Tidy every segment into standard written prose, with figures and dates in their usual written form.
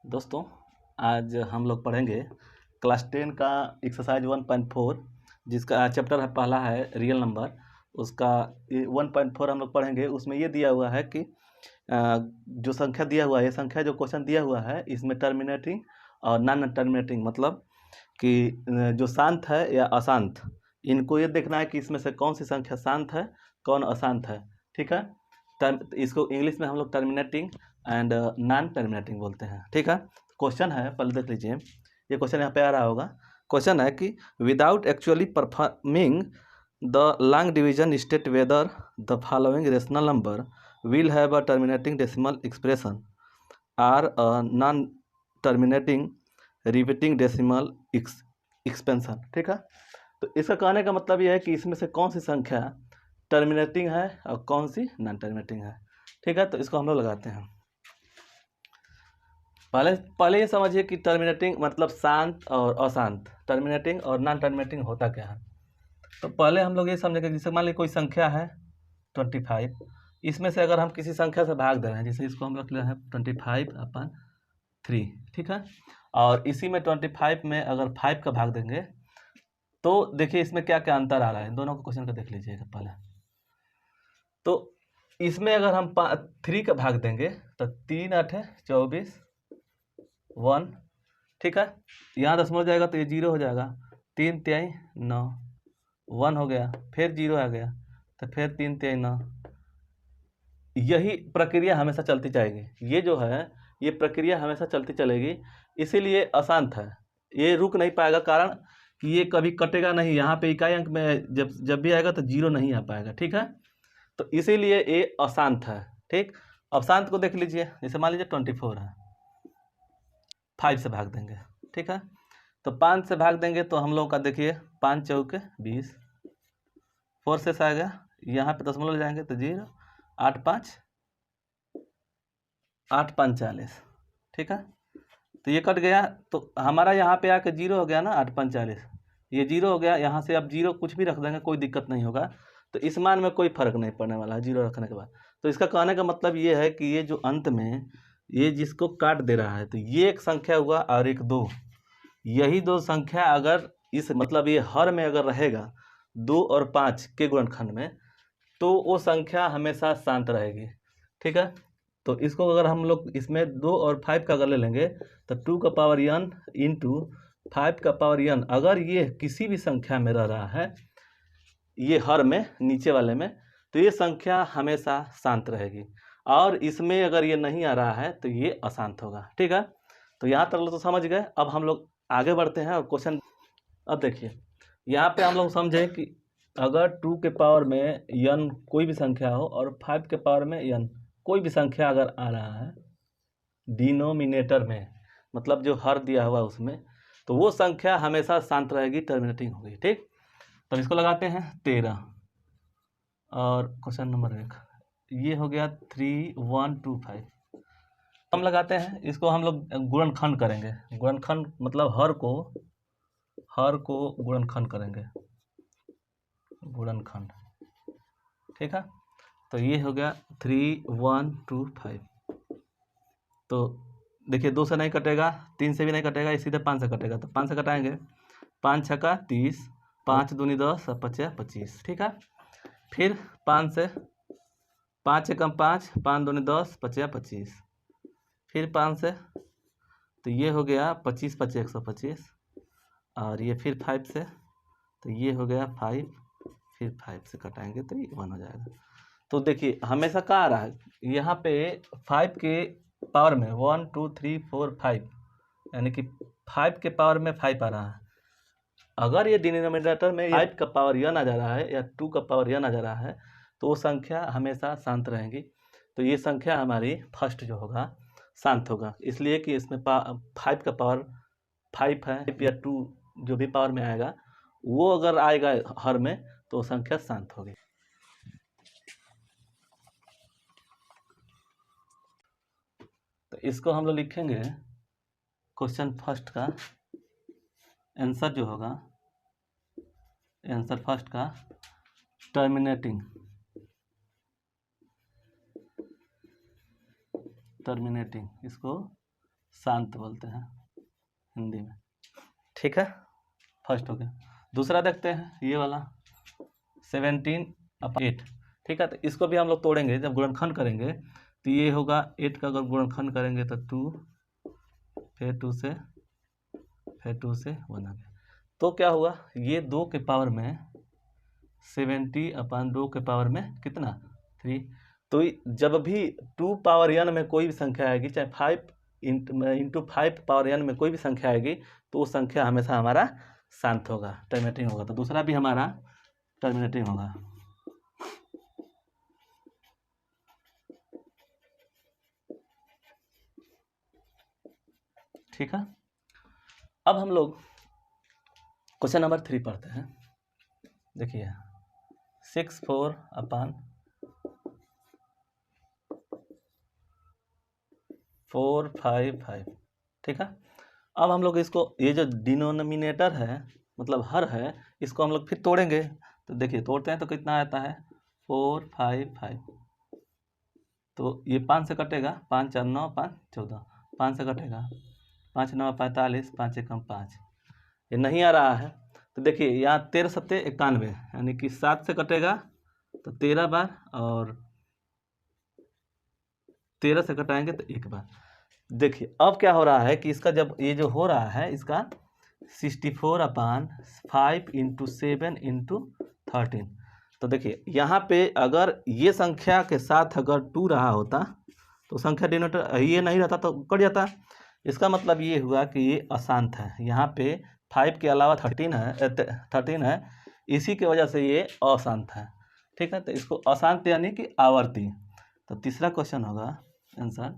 दोस्तों, आज हम लोग पढ़ेंगे क्लास 10 का एक्सरसाइज 1.4 जिसका चैप्टर है पहला है रियल नंबर। उसका 1.4 हम लोग पढ़ेंगे। उसमें ये दिया हुआ है कि जो संख्या दिया हुआ है, ये संख्या जो क्वेश्चन दिया हुआ है, इसमें टर्मिनेटिंग और नॉन टर्मिनेटिंग मतलब कि जो शांत है या अशांत, इनको ये देखना है कि इसमें से कौन सी संख्या शांत है, कौन अशांत है। ठीक है, इसको इंग्लिश में हम लोग टर्मिनेटिंग एंड नॉन टर्मिनेटिंग बोलते हैं। ठीक है, क्वेश्चन है, पहले देख लीजिए। ये क्वेश्चन यहाँ पे आ रहा होगा। क्वेश्चन है कि without actually performing the long division state whether the following rational number will have a terminating decimal expression or a non terminating repeating decimal expansion. ठीक है, तो इसका कहने का मतलब ये है कि इसमें से कौन सी संख्या टर्मिनेटिंग है और कौन सी नॉन टर्मिनेटिंग है। ठीक है, तो इसको हम लोग लगाते हैं। पहले ये समझिए कि टर्मिनेटिंग मतलब शांत और अशांत, टर्मिनेटिंग और नॉन टर्मिनेटिंग होता क्या है। तो पहले हम लोग ये समझेंगे, जैसे मान लीजिए कोई संख्या है 25, इसमें से अगर हम किसी संख्या से भाग दे रहे हैं, जैसे इसको हम रख ले रहे हैं 25/3। ठीक है, और इसी में 25 में अगर 5 का भाग देंगे तो देखिए इसमें क्या क्या अंतर आ रहा है। दोनों को क्वेश्चन को देख लीजिएगा पहले। तो इसमें अगर हम 3 का भाग देंगे तो 3×8 = 24 1। ठीक है, यहाँ दशमलव जाएगा तो ये 0 हो जाएगा। 3×3 = 9 1 हो गया, फिर 0 आ गया तो फिर 3×3 = 9। यही प्रक्रिया हमेशा चलती जाएगी। ये जो है ये प्रक्रिया हमेशा चलती चलेगी, इसीलिए अशांत है। ये रुक नहीं पाएगा, कारण कि ये कभी कटेगा नहीं। यहाँ पे इकाई अंक में जब भी आएगा तो 0 नहीं आ पाएगा। ठीक है, तो इसीलिए ये अशांत है। ठीक, अब शांत को देख लीजिए। जैसे मान लीजिए 24 है, 5 से भाग देंगे। ठीक है, तो 5 से भाग देंगे तो हम लोग का देखिए 5×4 = 20, 4 से आ गया, यहाँ पे दशमलव जाएंगे तो 0, 8×5 = 40। ठीक है, तो ये कट गया तो हमारा यहाँ पे आके 0 हो गया ना, 8×5 = 40। ये 0 हो गया, यहाँ से अब 0 कुछ भी रख देंगे, कोई दिक्कत नहीं होगा। तो इस मान में कोई फर्क नहीं पड़ने वाला है 0 रखने के बाद। तो इसका कहने का मतलब ये है कि ये जो अंत में ये जिसको काट दे रहा है, तो ये एक संख्या हुआ और एक 2। यही दो संख्या अगर इस मतलब ये हर में अगर रहेगा 2 और 5 के गुणनखंड में, तो वो संख्या हमेशा शांत रहेगी। ठीक है, तो इसको अगर हम लोग इसमें 2 और 5 का अगर ले लेंगे तो 2n इंटू 5n, अगर ये किसी भी संख्या में रह रहा है, ये हर में नीचे वाले में, तो ये संख्या हमेशा शांत रहेगी। और इसमें अगर ये नहीं आ रहा है तो ये अशांत होगा। ठीक है, तो यहाँ तक तो समझ गए। अब हम लोग आगे बढ़ते हैं और क्वेश्चन। अब देखिए यहाँ पे हम लोग समझे कि अगर 2 के पावर में n कोई भी संख्या हो और 5 के पावर में n कोई भी संख्या अगर आ रहा है डिनोमिनेटर में, मतलब जो हर दिया हुआ उसमें, तो वो संख्या हमेशा शांत रहेगी, टर्मिनेटिंग होगी। ठीक, तो इसको लगाते हैं 13 और क्वेश्चन नंबर 1 ये हो गया 3125। हम लगाते हैं, इसको हम लोग गुणनखंड करेंगे। गुणनखंड मतलब हर को गुणनखंड करेंगे, गुणनखंड। ठीक है, तो ये हो गया 3125। तो देखिए 2 से नहीं कटेगा, 3 से भी नहीं कटेगा, सीधे 5 से कटेगा। तो 5 से कटाएंगे, 5×6 = 30, 5×2 = 10 और 5×5 = 25। ठीक है, फिर 5 से 5×1 = 5, 5×2 = 10, 5×5 = 25। फिर 5 से, तो ये हो गया 25 × 5 = 125। और ये फिर 5 से, तो ये हो गया 5, फिर 5 से कटाएंगे तो ये 1 हो जाएगा। तो देखिए हमेशा क्या आ रहा है, यहाँ पे 5 के पावर में 1 2 3 4 5, यानी कि 5 के पावर में 5 आ रहा है। अगर ये डिनोमिनेटर में 5 का पावर n आ जा रहा है या 2 का पावर n आ जा रहा है, तो वो संख्या हमेशा शांत रहेगी। तो ये संख्या हमारी फर्स्ट जो होगा शांत होगा, इसलिए कि इसमें 5 का पावर 5 है या 2 जो भी पावर में आएगा, वो अगर आएगा हर में तो वो संख्या शांत होगी। तो इसको हम लोग लिखेंगे, क्वेश्चन फर्स्ट का आंसर जो होगा, आंसर फर्स्ट का टर्मिनेटिंग इसको शांत बोलते हैं हिंदी में। ठीक है, फर्स्ट हो गया। दूसरा देखते हैं ये वाला 17/8। ठीक है, तो इसको भी हम लोग तोड़ेंगे, जब गुणनखंड करेंगे तो ये होगा 8 का अगर गुणनखंड करेंगे तो 2, फिर 2 से 1 आ गया। तो क्या हुआ, ये 2 के पावर में 70/2 के पावर में कितना 3। तो जब भी 2 पावर n में कोई भी संख्या आएगी, चाहे 5 इंटू 5 पावर n में कोई भी संख्या आएगी, तो वो संख्या हमेशा हमारा शांत होगा, टर्मिनेटिंग होगा। तो दूसरा भी हमारा टर्मिनेटिंग होगा। ठीक है, अब हम लोग क्वेश्चन नंबर 3 पढ़ते हैं। देखिए 6/4/455। ठीक है, अब हम लोग इसको, ये जो डिनोमिनेटर है मतलब हर है, इसको हम लोग फिर तोड़ेंगे। तो देखिए तोड़ते हैं तो कितना आता है 455। तो ये 5 से कटेगा, 5 4 9 5 14, 5 से कटेगा, 5 9 45, 5 1 5। ये नहीं आ रहा है तो देखिए यहाँ 13 7 91, यानी कि 7 से कटेगा तो 13 बार, और 13 से कटाएंगे तो 1 बार। देखिए अब क्या हो रहा है कि इसका जब ये जो हो रहा है इसका 64/5 × 7 × 13। तो देखिए यहाँ पे अगर ये संख्या के साथ अगर 2 रहा होता तो संख्या डिनोमिनेटर ये नहीं रहता तो कट जाता। इसका मतलब ये हुआ कि ये अशांत है, यहाँ पे 5 के अलावा 13 है, इसी की वजह से ये अशांत है। ठीक है, तो इसको अशांत यानी कि आवर्ती। तो तीसरा क्वेश्चन होगा आंसर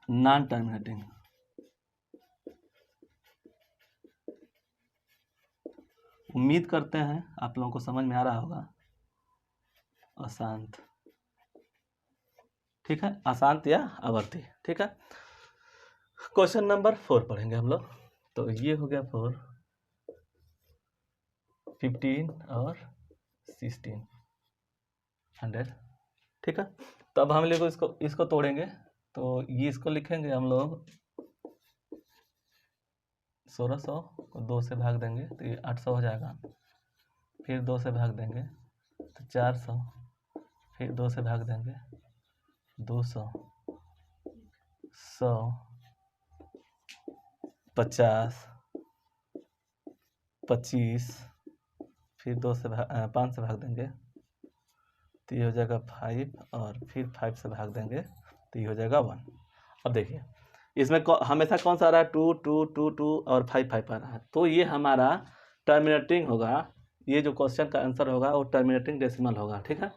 नॉन टर्मिनेटिंग। उम्मीद करते हैं आप लोगों को समझ में आ रहा होगा। अशांत, ठीक है, अशांत या आवर्ती। ठीक है, क्वेश्चन नंबर 4 पढ़ेंगे हम लोग। तो ये हो गया 4, 15 और 16 100। ठीक है, तो अब हम लोग इसको तोड़ेंगे। तो ये इसको लिखेंगे हम लोग 1600 को 2 से भाग देंगे तो ये 800 हो जाएगा, फिर 2 से भाग देंगे तो 400, फिर 2 से भाग देंगे 200, 100, 50, 25, फिर 5 से भाग देंगे तो ये हो जाएगा 5, और फिर 5 से भाग देंगे तो ये हो जाएगा 1। अब देखिए इसमें हमेशा कौन सा आ रहा है 2 2 2 2 और 5 5 आ रहा है, तो ये हमारा टर्मिनेटिंग होगा। ये जो क्वेश्चन का आंसर होगा वो टर्मिनेटिंग डेसिमल होगा। ठीक है,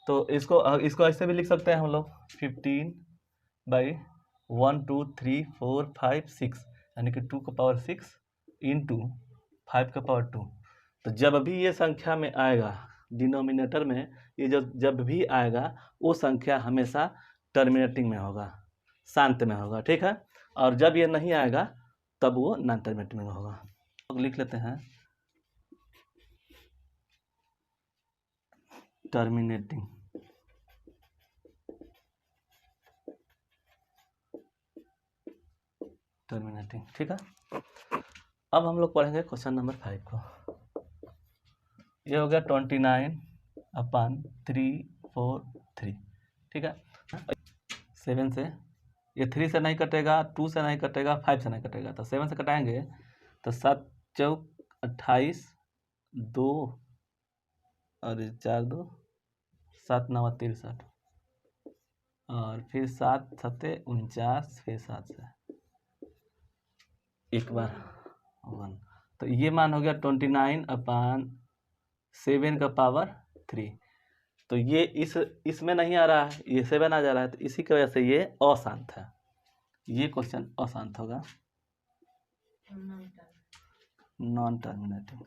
तो इसको ऐसे भी लिख सकते हैं हम लोग 15/1 2 3 4 5 6, यानी कि 2 का पावर 6 × 5 का पावर 2। तो जब भी ये संख्या में आएगा डिनोमिनेटर में, ये जब भी आएगा वो संख्या हमेशा टर्मिनेटिंग में होगा, शांत में होगा। ठीक है, और जब ये नहीं आएगा तब वो नॉन टर्मिनेटिंग में होगा। तो लिख लेते हैं टर्मिनेटिंग। टर्मिनेटिंग, ठीक है। अब हम लोग पढ़ेंगे क्वेश्चन नंबर 5 को। ये हो गया 29/343। ठीक है, 7 से, ये 3 से नहीं कटेगा, 2 से नहीं कटेगा, 5 से नहीं कटेगा, तो 7 से कटाएंगे तो 7 चौक 28, 2 और 4 2, 7 9 63, और फिर 7 7 49, फिर 7 से एक बार 1। तो ये मान हो गया 29/7 का पावर 3। तो ये इसमें नहीं आ रहा है, ये 7 आ जा रहा है, तो इसी की वजह से ये अशांत है। ये क्वेश्चन अशांत होगा, नॉन टर्मिनेटिंग।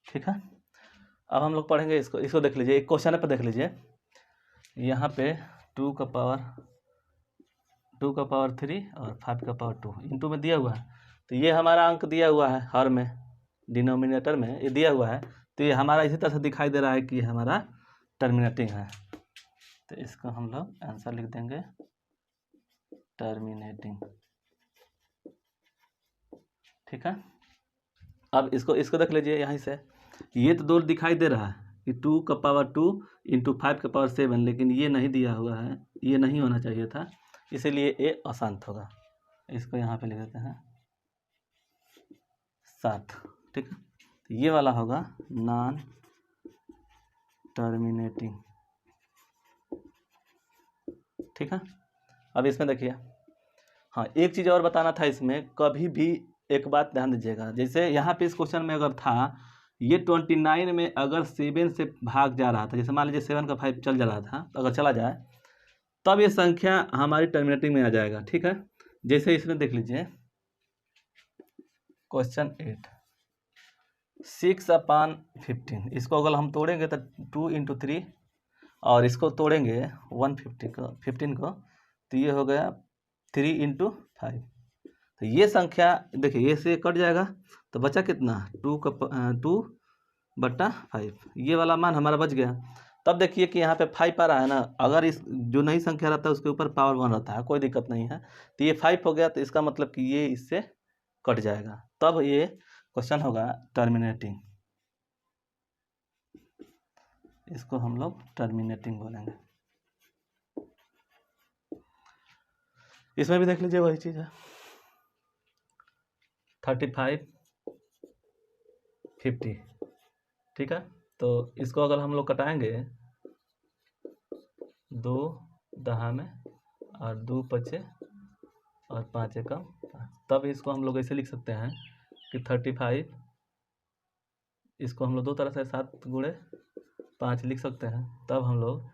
ठीक है, अब हम लोग पढ़ेंगे इसको देख लीजिए, एक क्वेश्चन पर देख लीजिए। यहाँ पे 2 का पावर 3 और 5 का पावर 2 इंटू में दिया हुआ है। तो ये हमारा अंक दिया हुआ है, हर में डिनोमिनेटर में ये दिया हुआ है, तो ये हमारा इसी तरह से दिखाई दे रहा है कि हमारा टर्मिनेटिंग है, तो इसको हम लोग आंसर लिख देंगे टर्मिनेटिंग। ठीक है, अब इसको देख लीजिए यहीं से, ये तो 2 दिखाई दे रहा है कि 2 का पावर 2 इंटू 5 का पावर 7, लेकिन ये नहीं दिया हुआ है, ये नहीं होना चाहिए था, इसीलिए ये अशांत होगा। इसको यहाँ पे लिख देते हैं 7। ठीक है, तो ये वाला होगा नॉन टर्मिनेटिंग। ठीक है, अब इसमें देखिए, हाँ एक चीज़ और बताना था इसमें, कभी भी एक बात ध्यान दीजिएगा, जैसे यहाँ पे इस क्वेश्चन में अगर था ये 29 में अगर 7 से भाग जा रहा था, जैसे मान लीजिए 7 का 5 चल जा रहा था, अगर चला जाए तब ये संख्या हमारी टर्मिनेटिंग में आ जाएगा। ठीक है, जैसे इसमें देख लीजिए क्वेश्चन 8, 6/15, इसको अगर हम तोड़ेंगे तो 2 × 3 और इसको तोड़ेंगे 15 को, तो ये हो गया 3 × 5। तो ये संख्या देखिए ये से कट जाएगा, तो बचा कितना 2/5, ये वाला मान हमारा बच गया। तब देखिए कि यहाँ पे 5 आ रहा है ना, अगर इस जो नई संख्या रहता है उसके ऊपर पावर 1 रहता है, कोई दिक्कत नहीं है, तो ये 5 हो गया, तो इसका मतलब कि ये इससे कट जाएगा, तब ये क्वेश्चन होगा टर्मिनेटिंग। इसको हम लोग टर्मिनेटिंग बोलेंगे। इसमें भी देख लीजिए वही चीज़ है, 35, 50। ठीक है, तो इसको अगर हम लोग कटाएंगे 2 दहा में और 2 पचे और 5 एकम, तब इसको हम लोग ऐसे लिख सकते हैं कि 35, इसको हम लोग 2 तरह से 7 × 5 लिख सकते हैं, तब हम लोग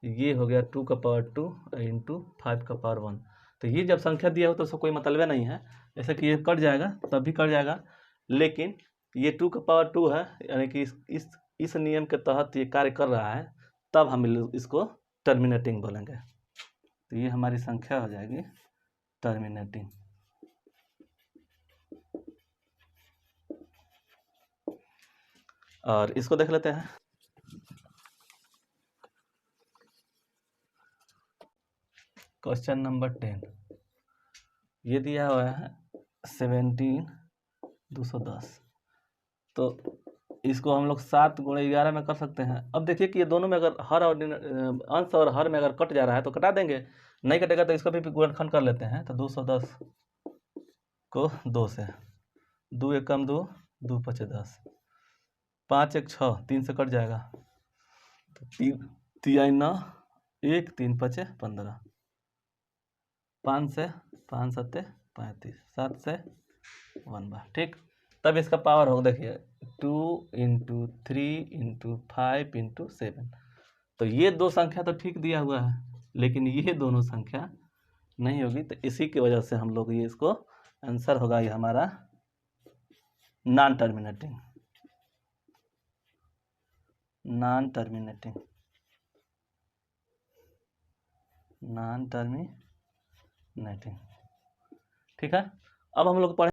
ये हो गया 2 का पावर 2 इंटू 5 का पावर 1। तो ये जब संख्या दिया हो तो उसका कोई मतलब नहीं है, जैसे कि ये कट जाएगा तब भी कट जाएगा, लेकिन ये 2 का पावर 2 है, यानी कि इस नियम के तहत ये कार्य कर रहा है, तब हम इसको टर्मिनेटिंग बोलेंगे। तो ये हमारी संख्या हो जाएगी टर्मिनेटिंग। और इसको देख लेते हैं, क्वेश्चन नंबर 10, ये दिया हुआ है 17/210, तो इसको हम लोग 7 × 11 में कर सकते हैं। अब देखिए कि ये दोनों में अगर हर और अंश और हर में अगर कट जा रहा है तो कटा देंगे, नहीं कटेगा तो इसका भी गुणनखंड कर लेते हैं। तो 210 को 2 से, 2 एकम 2, 2 पचे 10, 5 1 6, 3 से कट जाएगा, तो 3 3 9, 1 3 पचे 15, 5 से 5 7 35, 7 से 1 बार। ठीक, तब इसका पावर होगा देखिए 2 × 3 × 5 × 7। तो ये 2 संख्या तो ठीक दिया हुआ है, लेकिन ये दोनों संख्या नहीं होगी, तो इसी की वजह से हम लोग ये इसको आंसर होगा ये हमारा non terminating. Non terminating, non terminating. ठीक है, अब हम लोग पढ़े